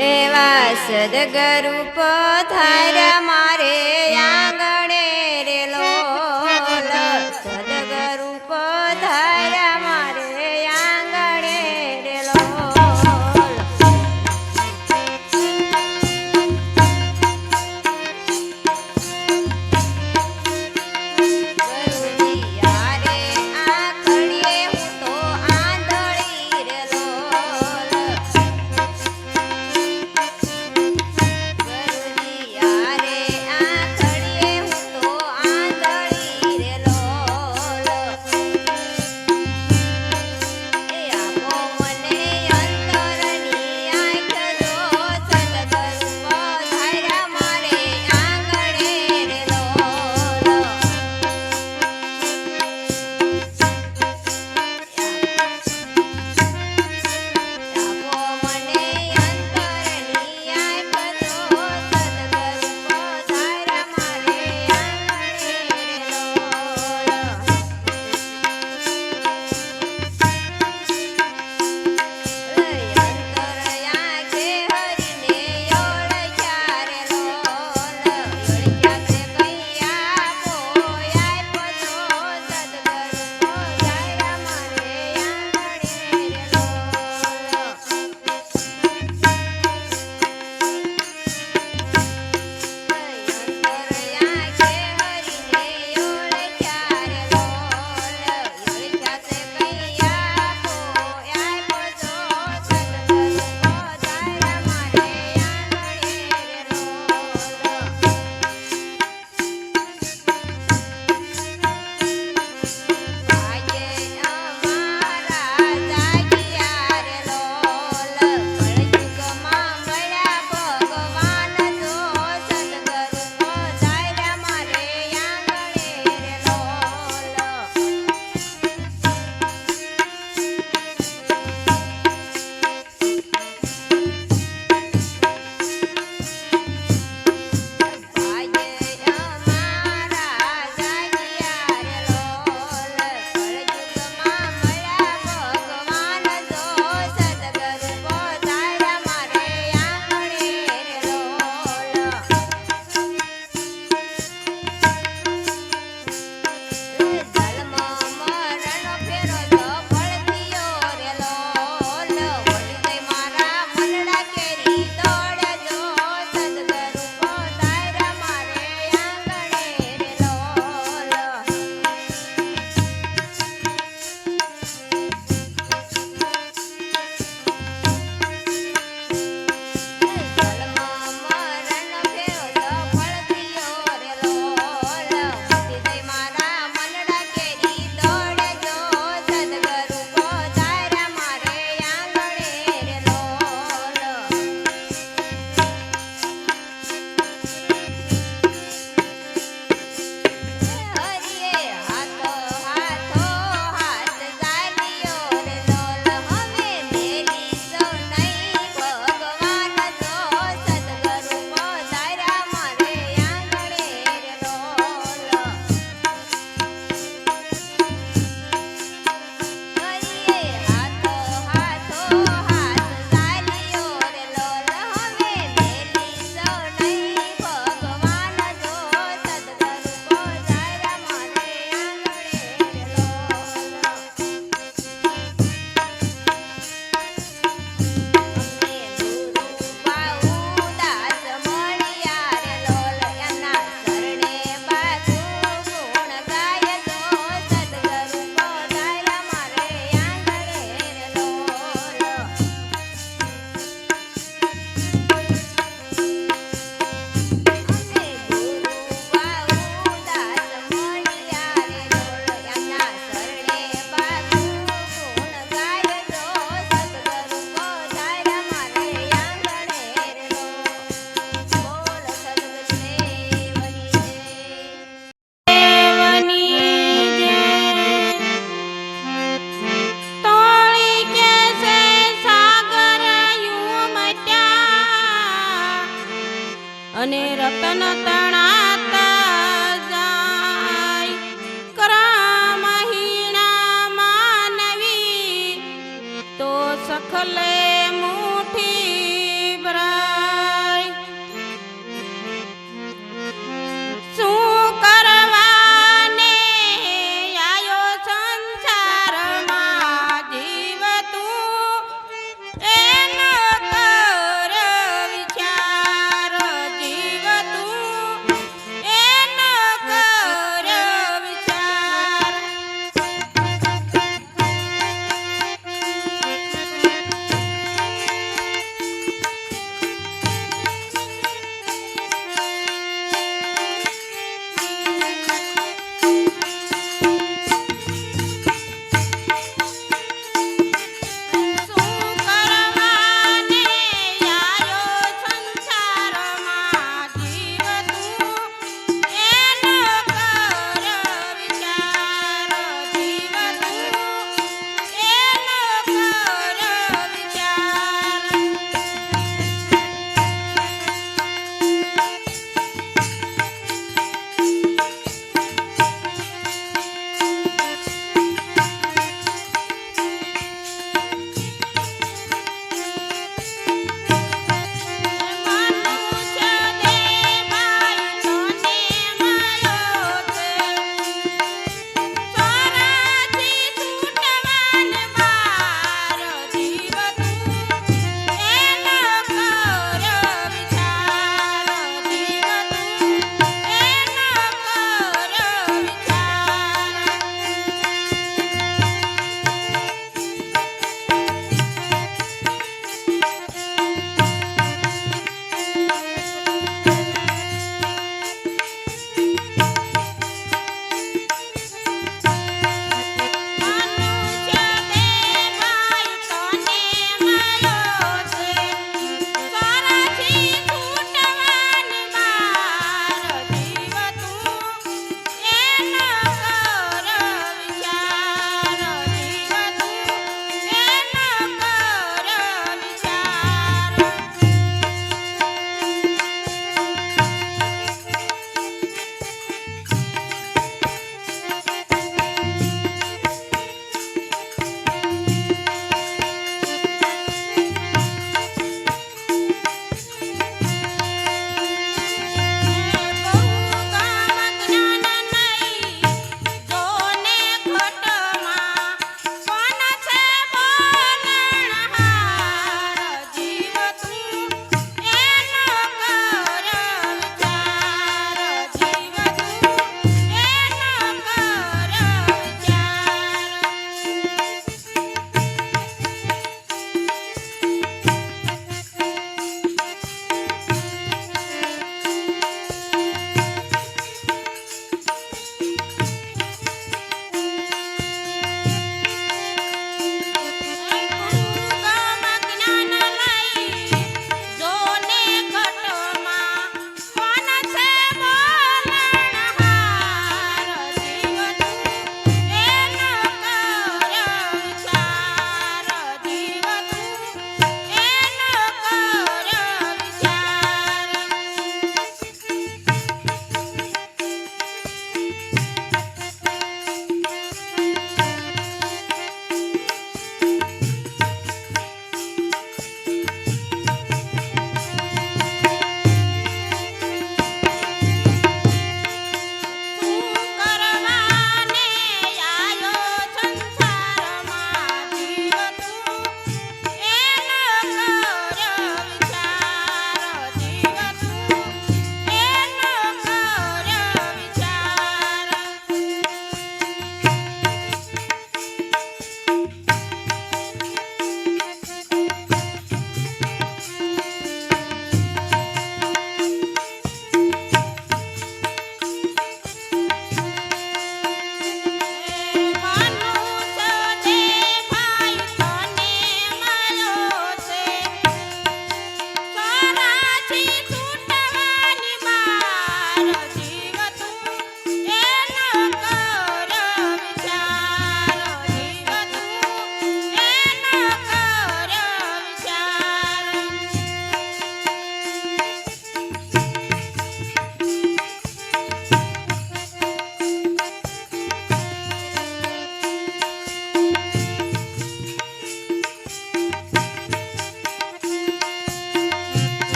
એવા સદગુરુ પધાર્યા મારે આંગણે રે લોલ સદગુરુ પધાર્યા મારે આંગણે રે લોલ ગુરુજી યારે આંગણીએ હું તો આંધળી રે લોલ ગુરુજી યારે આંગણીએ હું તો આંધળી રે લોલ એ આપો મને અંતરની આંખ જો સદગુરુ પધાર્યા મારે આંગણે રે લોલ આપો મને અંતરની આંખ જો સદગુરુ પધાર્યા મારે આંગણે રે લોલ અંતરયા કે હરીને ઓળખ્યા રે લોલ ઓળખ્યા તે કૈયા પોયા પતો સદગુરુ પધાર્યા મારે આંગણે રે અંતરયા કે હરીને ઓળખ્યા રે લોલ ઓળખ્યા તે કૈયા પોયા પતો સદગુરુ પધાર્યા મારે આંગણે રે આજે અમારા જાગ્યા રે લોલ કળયુગમાં મળ્યા ભગવાન જો સદગુરુ પધાર્યા મારે આંગણે રે લોલ આજે અમારા જાગ્યા રે લોલ કળયુગમાં મળ્યા ભગવાન જો સદગુરુ પધાર્યા મારે આંગણે રે લોલ જન્મ મરણ ફેરો તો ફળતીયો રે લોલ વળી ગઈ મારા મનડા કેરી દોડે જો સદગુરુ પધાર્યા મારે આંગણે રે લોલ જન્મ મરણ ફેરો તો ફળતીયો રે લોલ વળી ગઈ મારા મનડા કેરી દોડે જો સદગુરુ પધાર્યા મારે આંગણે રે લોલ હરિએ હાથો હાથ જાગ્યો રે લોલ હવે મેલી સૌ નહીં ભગવાન જો સદગુરુ પધાર્યા મારે આંગણે રે લોલ હરિએ હાથો હાથ જાગ્યો રે લોલ હવે મેલી સૌ નહીં ભગવાન જો સદગુરુ પધાર્યા મારે આંગણે રે લોલ અમને ગુરુ બાઉદાસ મળ્યા રે લોલ એમના શરણે બાજુ ગુણ ગાય જો સદગુરુ પધાર્યા મારે આંગણે રે લોલ અમને ગુરુ બાઉદાસ મળ્યા રે લોલ એમના શરણે બાજુ ગુણ ગાય જો સદગુરુ પધાર્યા મારે આંગણે રે લોલ બોલ સદગુરુદેવની જય તોળી કેસે સાગર યુ મટ્યા અને રતન તણા